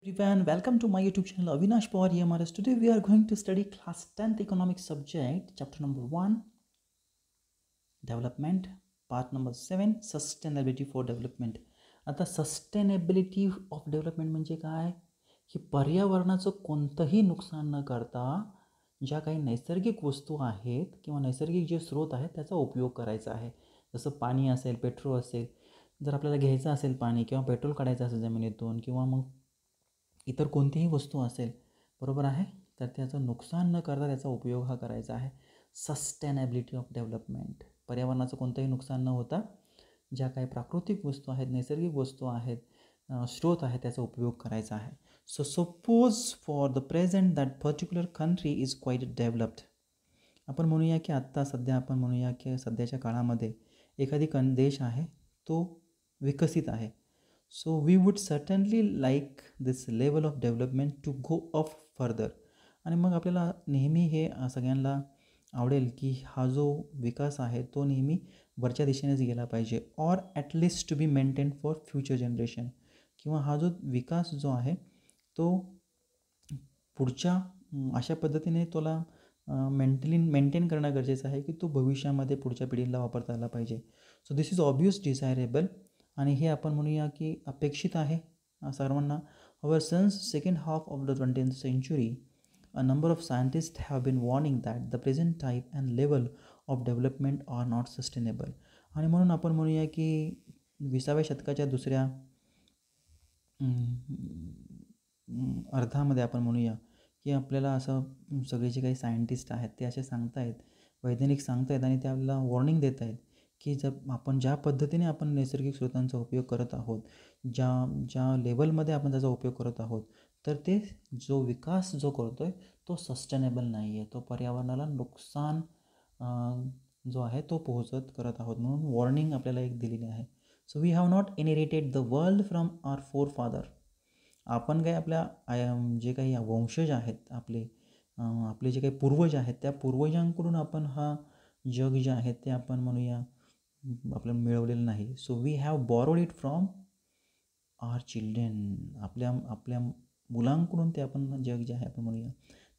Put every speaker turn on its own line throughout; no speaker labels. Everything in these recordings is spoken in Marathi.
Everyone, welcome to my YouTube channel Avinash Power EMRS. Today we are going to study class 10th economics subject, chapter number 1, development, part number 7, sustainability for development. आता सस्टेनेबिलिटी ऑफ डेव्हलपमेंट म्हणजे काय की पर्यावरणाचं कोणतंही नुकसान न करता ज्या काही नैसर्गिक वस्तू आहेत किंवा नैसर्गिक जे स्रोत आहेत त्याचा उपयोग करायचा आहे. जसं पाणी असेल, पेट्रोल असेल, जर आपल्याला घ्यायचं असेल पाणी किंवा पेट्रोल काढायचं असेल जमिनीतून किंवा मग इतर कोणतीही वस्तू असेल, बरोबर आहे, तर त्याचं नुकसान न करता त्याचा उपयोग हा करायचा आहे. सस्टेनेबिलिटी ऑफ डेव्हलपमेंट, पर्यावरणाचं कोणतंही नुकसान न होता ज्या काही प्राकृतिक वस्तू आहेत, नैसर्गिक वस्तू आहेत, स्रोत आहे, त्याचा उपयोग करायचा आहे. So suppose for the present that particular country is quite developed. आपण म्हणूया की आत्ता सध्या आपण म्हणूया की सध्याच्या काळामध्ये एखादी देश आहे तो विकसित आहे. So we would certainly like this level of development to go up further. आणि मग आपल्याला नेहमी हे सगळ्यांना आवडेल की हा जो विकास आहे तो नेहमी वरच्या दिशेनेच गेला पाहिजे, or at least to be maintain for future generation. किंवा हा जो विकास जो आहे तो पुढच्या अशा पद्धतीने तुला मेंटेन करणं गरजेचं आहे की तो भविष्यामध्ये पुढच्या पिढीला वापरता आला पाहिजे. So this is obvious desirable आणि हे आपण म्हणूया की अपेक्षित आहे सर्वांना. However since second half of the 20th century a number of scientists have been warning that the present type and level of development are not sustainable. आणि म्हणून आपण म्हणूया की 20व्या शतकाच्या दुसऱ्या अर्धामध्ये आपण म्हणूया की आपल्याला असं सगळे जे काही सायंटिस्ट आहेत ते असे सांगतायत, वैज्ञानिक सांगतायत आणि ते आपल्याला वॉर्निंग देत आहेत की जर आपण ज्या पद्धतीने आपण नैसर्गिक स्रोतांचा उपयोग करत आहोत, ज्या लेवलमध्ये आपण त्याचा उपयोग करत आहोत, तर ते जो विकास जो करतो आहे तो सस्टेनेबल नाही आहे, तो पर्यावरणाला नुकसान जो आहे तो पोहोचत करत आहोत. म्हणून वॉर्निंग आपल्याला एक दिलेली आहे. So we have not inherited the world from our forefather. आपण काही आपल्या जे काही वंशज आहेत आपले जे काही पूर्वज आहेत त्या पूर्वजांकडून आपण हा जग जे आहे ते आपण म्हणूया आपल्याला मिळवलेलं नाही. So we have borrowed it from our children. आपल्या मुलांकडून ते आपण जग जे आहे आपण म्हणूया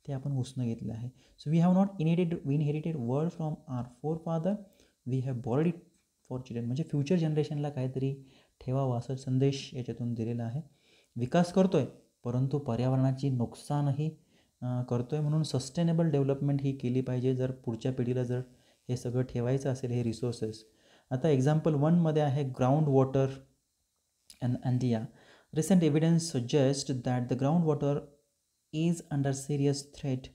ते आपण उसणं घेतलं आहे. So we have not inherited world from our forefather, we have borrowed it for children. म्हणजे फ्युचर जनरेशनला काहीतरी ठेवावं असा संदेश याच्यातून दिलेला आहे. विकास करतो आहे परंतु पर्यावरणाची नुकसानही करतो आहे. म्हणून सस्टेनेबल डेव्हलपमेंट ही केली पाहिजे जर पुढच्या पिढीला जर हे सगळं ठेवायचं असेल, हे रिसोर्सेस. आता एक्झाम्पल 1मध्ये आहे ground water in India. Recent evidence suggest that the ground water is under serious threat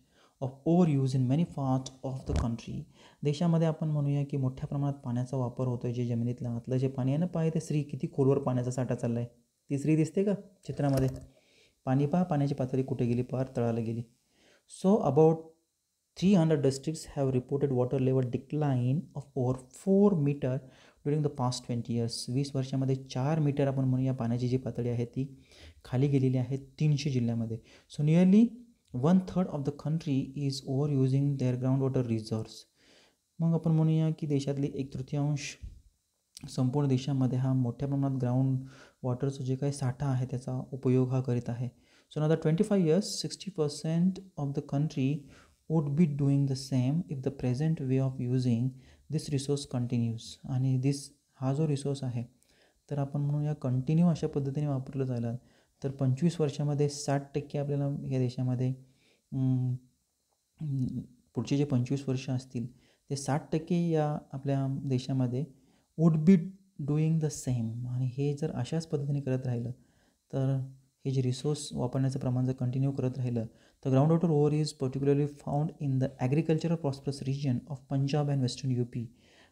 of over use in many part of the country. देशामध्ये आपण म्हणूया की मोठ्या प्रमाणात पाण्याचा वापर होतो आहे. जे जमिनीतलं आतलं जे पाणी आहे ना, पाय ते श्री किती खोलवर पाण्याचा साठा चालला आहे. तिसरी दिसते का चित्रामध्ये? पाणी पहा, पाण्याची पातळी कुठे गेली, पार तळाला गेली. So about 300 districts have reported water level decline of over 4 meter during the past 20 years. 20 वर्षामध्ये 4 मीटर आपण म्हणूया पाण्याची जी पातळी आहे ती खाली गेलेली आहे 300 जिल्ह्यामध्ये. So nearly 1/3 of the country is over using their ground water reserves. मग आपण म्हणूया की देशातली 1/3 संपूर्ण देशामध्ये हा मोठ्या प्रमाणात ग्राउंड वॉटरचं जे काही साठा आहे त्याचा उपयोग हा करीत आहे. So now the 25 years 60% of the country would be doing the same if the present way of using this resource continues. आणि हा जो रिसोर्स आहे तर आपण म्हणूया कंटिन्यू अशा पद्धतीने वापरलं जायला तर 25 वर्षामध्ये 60% आपल्याला या देशामध्ये पुढचे जे 25 वर्ष असतील ते 60% या आपल्या देशामध्ये would be doing the same. आणि हे जर अशाच पद्धतीने करत राहिलं तर हे जे रिसोर्स वापरण्याचं प्रमाण जर कंटिन्यू करत राहिलं तर ground water over is particularly found in the agricultural prosperous region of Punjab and western UP.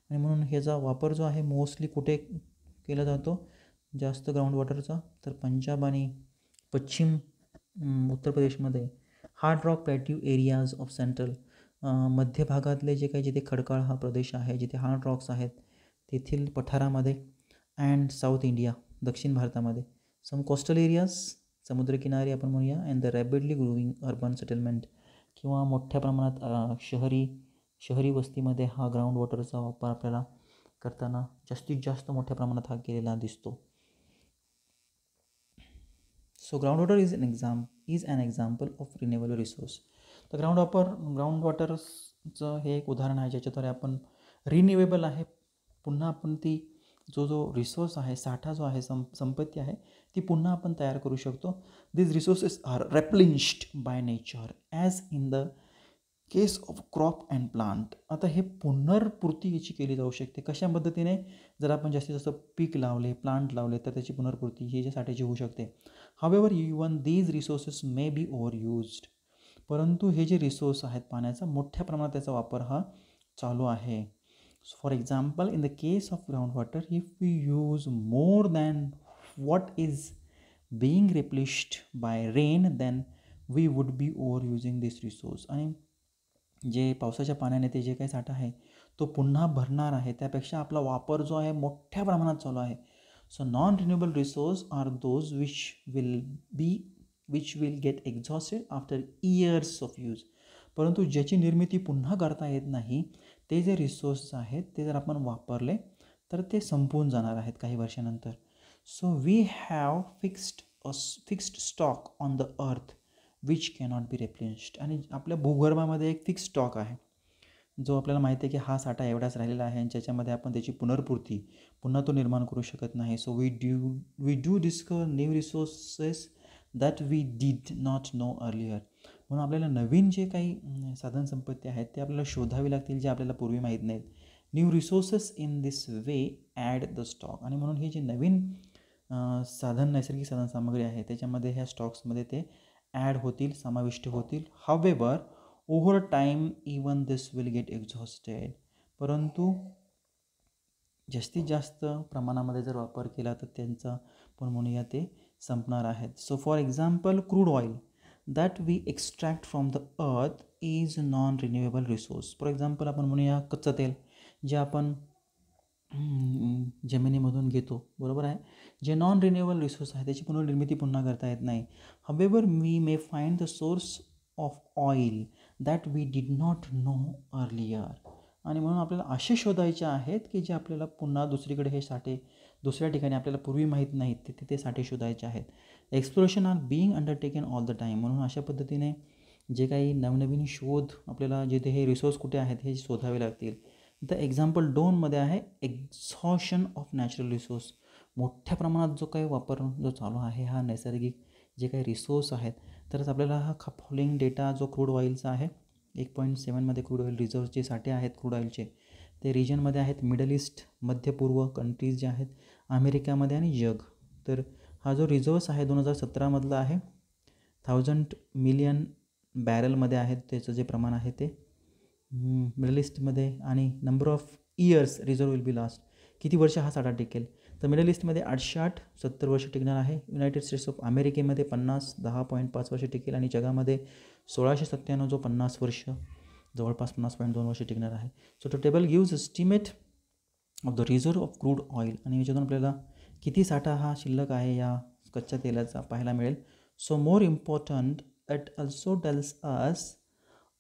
आणि म्हणून ह्याचा वापर जो आहे मोस्टली कुठे केला जातो जास्त ग्राउंड वॉटरचा, तर पंजाब आणि पश्चिम उत्तर प्रदेशमध्ये hard rock plateau areas of central, मध्य भागातले जे काही जिथे खडकाळ हा प्रदेश आहे, जिथे हार्ड रॉक्स आहेत तेथील पठारामध्ये, अँड साऊथ इंडिया दक्षिण भारतामध्ये, सम कोस्टल एरियाज समुद्रकिनारी आपण म्हणूया, and the rapidly growing urban settlement किंवा मोठ्या प्रमाणात शहरी वस्तीमध्ये हा ग्राउंड वॉटरचा वापर आपल्याला करताना जास्तीत जास्त मोठ्या प्रमाणात हा केलेला दिसतो. So ground water is an example of renewable resource. तर ग्राउंड वॉटरचं हे एक उदाहरण आहे ज्याच्याद्वारे आपण रिन्युएबल आहे, पुन्हा आपण ती जो रिसोर्स आहे, साठा जो आहे, संपत्ती आहे, ती पुन्हा आपण तयार करू शकतो. This resources are replenished by nature as in the case of crop and plant. आता हे पुनर्पूर्ती याची केली जाऊ शकते. कशा पद्धतीने? जर आपण जास्तीत जास्त पीक लावले, प्लांट लावले, तर त्याची पुनर्पूर्ती ही ज्या साठ्याची होऊ शकते. However even these resources may be over used. परंतु हे जे रिसोर्स आहेत पाण्याचा, मोठ्या प्रमाणात त्याचा वापर हा चालू आहे. For example, in the case of ground water, if we use more than what is being replenished by rain, then we would be overusing this resource. आणि जे पावसाच्या पाण्याने ते जे काही साठा आहे तो पुन्हा भरणार आहे, त्यापेक्षा आपला वापर जो आहे मोठ्या प्रमाणात चालू आहे. So non renewable resource are those which will get exhausted after years of use. परंतु ज्याची निर्मिती पुन्हा करता येत नाही, ते जे रिसोर्स आहेत ते जर आपण वापरले तर ते संपून जाणार आहेत काही वर्षानंतर. So we have fixed stock on the earth which cannot be replenished. आणि आपल्या भूगर्भामध्ये एक फिक्स स्टॉक आहे जो आपल्याला माहिती आहे की हा साठा एवढाच राहिलेला आहे आणि ज्याच्यामध्ये आपण त्याची पुनर्पूर्ती पुन्हा तो निर्माण करू शकत नाही. So we do discover new resources that we did not know earlier. म्हणून आपल्याला नवीन जे काही साधन संपत्ती आहेत ते आपल्याला शोधावी लागतील जे आपल्याला पूर्वी माहीत नाहीत. New resources in this way add the stock. आणि म्हणून हे जे नवीन नैसर्गिक साधन सामग्री आहे त्याच्यामध्ये ह्या स्टॉक्समध्ये ते ॲड होतील, समाविष्ट होतील. However over time even this will get exhausted. परंतु जास्तीत जास्त प्रमाणामध्ये जर वापर केला तर त्यांचा पण म्हणूया ते संपणार आहेत. So for example, crude oil that we extract from the earth is non renewable resource. For example आपण म्हणूया कच्चं तेल जे आपण जमिनीमधून घेतो, बरोबर आहे, जे नॉन रिन्युएबल रिसोर्स आहे त्याची पुनर्निर्मिती पुन्हा करता येत नाही. However we may find the source of oil that we did not know earlier. आणि म्हणून आपल्याला असे शोधायचे आहेत की जे आपल्याला पुन्हा दुसरीकडे हे साठे दुसऱ्या ठिकाणी आपल्याला पूर्वी माहीत नाहीत तिथे ते साठे शोधायचे आहेत. Exploration are being undertaken all the time. म्हणून अशा पद्धतीने जे काही नवनवीन शोध आपल्याला जिथे हे रिसोर्स कुठे आहेत हे शोधावे लागतील. द एक्झाम्पल 2मध्ये आहे एक्झॉशन ऑफ नॅचरल रिसोर्स. मोठ्या प्रमाणात जो काही वापर जो चालू आहे हा नैसर्गिक जे काही रिसोर्स आहेत, तरच आपल्याला हा फॉलोइंग डेटा जो क्रूड ऑइलचा आहे 1.7मध्ये क्रूड ऑइल रिझर्व्हचे साठे आहेत क्रूड ऑइलचे ते रिजनमध्ये आहेत मिडल ईस्ट, मध्य पूर्व कंट्रीज जे आहेत, अमेरिकामध्ये आणि जग. तर हा जो रिझर्व्स आहे 2017मधला आहे 1000 मिलियन बॅरलमध्ये आहेत त्याचं जे प्रमाण आहे ते मिडल ईस्टमध्ये. आणि number of years reserve will be last, किती वर्ष हा साठा टिकेल, तर मिडल ईस्टमध्ये 870 वर्ष टिकणार आहे. युनायटेड स्टेट्स ऑफ अमेरिकेमध्ये 10.5 वर्ष टिकेल आणि जगामध्ये 1697 जो 50 वर्ष जवळपास 50.2 वर्ष टिकणार आहे. So the table gives estimate of the reserve of crude oil. आणि याच्यातून आपल्याला किती साठा हा शिल्लक आहे या कच्च्या तेलाचा पाहायला मिळेल. So more important it also tells us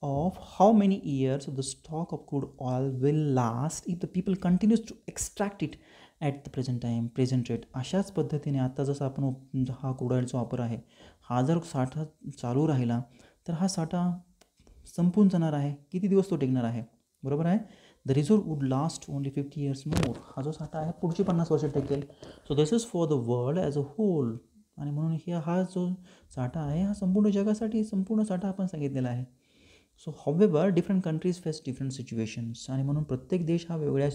of how many years the stock of crude oil will last if the people continues to extract it at the present rate. अशाच पद्धतीने आता जसं आपण हा क्रूड ऑइलचा वापर आहे हा जर साठा चालू राहिला तर हा साठा संपून जाणार आहे. किती दिवस तो टिकणार आहे, बरोबर आहे. The reserve would last only 50 years मोर. हा जो साठा आहे पुढची 50 वर्ष टिकेल. So this is for the world as a whole. आणि म्हणून हा जो साठा आहे हा संपूर्ण जगासाठी संपूर्ण साठा आपण सांगितलेला आहे. So however different countries face different situations. आणि म्हणून प्रत्येक देश हा वेगळ्या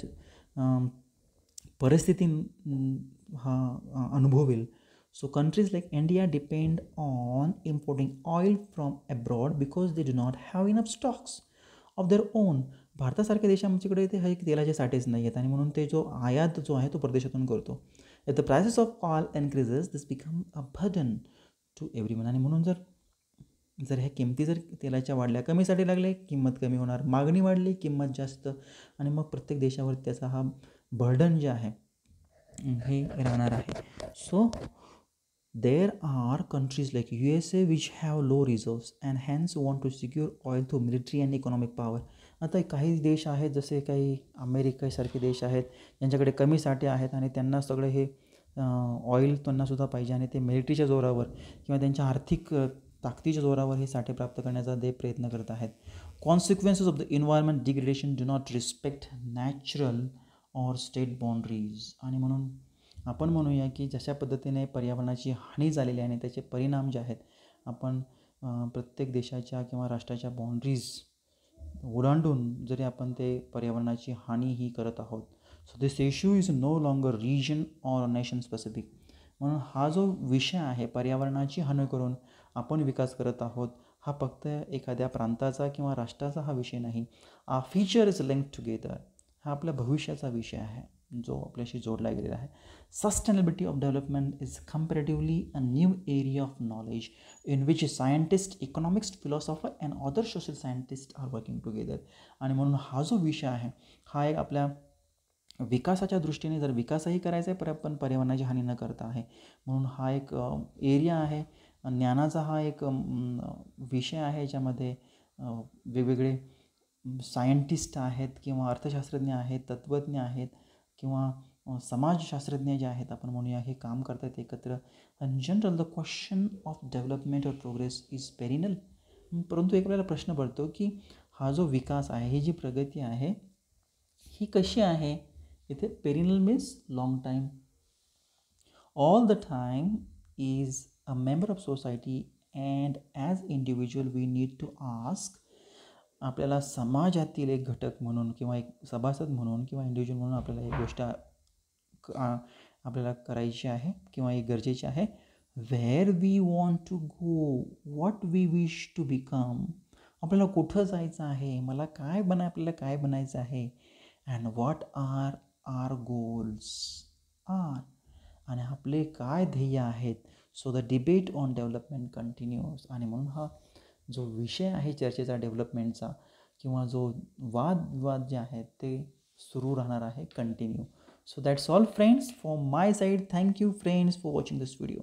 परिस्थिती हा अनुभवेल. So countries like India depend on importing oil from abroad because they do not have enough stocks of their own. भारतासारख्या देशांच्याकडे ते हे तेलाचे साठेच नाही आहेत आणि म्हणून ते जो आयात जो आहे तो परदेशातून करतो. If the prices of oil increases this become a burden to everyone. आणि म्हणून जर ह्या किमती जर तेलाच्या वाढल्या, कमीसाठी लागले किंमत कमी होणार, मागणी वाढली किंमत जास्त, आणि मग प्रत्येक देशावर त्याचा हा बर्डन जे आहे हे राहणार आहे. So there are countries like USA which have low reserves and hence want to secure oil through military and economic power. आता काही देश आहेत जसे काही अमेरिकेसारखे देश आहेत ज्यांच्याकडे कमी साठे आहेत आणि त्यांना सगळे हे ऑइल त्यांनासुद्धा पाहिजे आणि ते मिलिटरीच्या जोरावर किंवा त्यांच्या आर्थिक ताकदीच्या जोरावर हे साठे प्राप्त करण्याचा ते प्रयत्न करत आहेत. Consequences of the environment degradation do not respect natural or state boundaries. आणि म्हणून आपण म्हणूया की जशा पद्धतीने पर्यावरणाची हानी झालेली आहे आणि त्याचे परिणाम जे आहेत आपण प्रत्येक देशाच्या किंवा राष्ट्राच्या बाउंड्रीज ओलांडून जरी आपण ते पर्यावरणाची हानी ही करत आहोत. So this issue is no longer region or nation specific. म्हणून हा जो विषय आहे पर्यावरणाची हानी करून आपण विकास करत आहोत हा फक्त एखाद्या प्रांताचा किंवा राष्ट्राचा हा विषय नाही. आ फ्युचर इज लिंक्ड टुगेदर. हा आपल्या भविष्याचा विषय आहे जो आपल्याशी जोडला गेलेला आहे. Sustainability of development is comparatively a new area of knowledge in which scientist, economics, philosopher and other social scientist are working together. आणि म्हणून हा जो विषय आहे हा एक आपल्या विकासाच्या दृष्टीने जर विकासही करायचा आहे पण पर्यावरणाची हानी न करता आहे. म्हणून हा एक एरिया आहे ज्ञानाचा, हा एक विषय आहे ज्यामध्ये वेगवेगळे सायंटिस्ट आहेत किंवा अर्थशास्त्रज्ञ आहेत, तत्त्वज्ञ आहेत किंवा समाजशास्त्रज्ञ जे आहेत आपण म्हणूया हे काम करतात एकत्र. In general the question of development or progress is perennial. परंतु एक वेळेला प्रश्न पडतो की हा जो विकास आहे, ही जी प्रगती आहे ही कशी आहे. इथे perennial means long time. All the time is a member of society and as individual we need to ask. आपल्याला समाजातील एक घटक म्हणून किंवा एक सभासद म्हणून किंवा इंडिव्हिज्युअल म्हणून आपल्याला एक गोष्ट आपल्याला करायची आहे किंवा एक गरजेची आहे. Where we want to go, what we wish to become. आपल्याला कुठं जायचं आहे, मला आपल्याला काय बनायचं आहे. And what are are goals are. आणि आपले काय ध्येय आहेत. So the debate on development continues. आणि म्हणून हा जो विषय आहे चर्चेचा डेव्हलपमेंटचा किंवा जो वादविवाद जे आहेत ते सुरू राहणार आहे continue. So that's all friends from my side. Thank you friends for watching this video.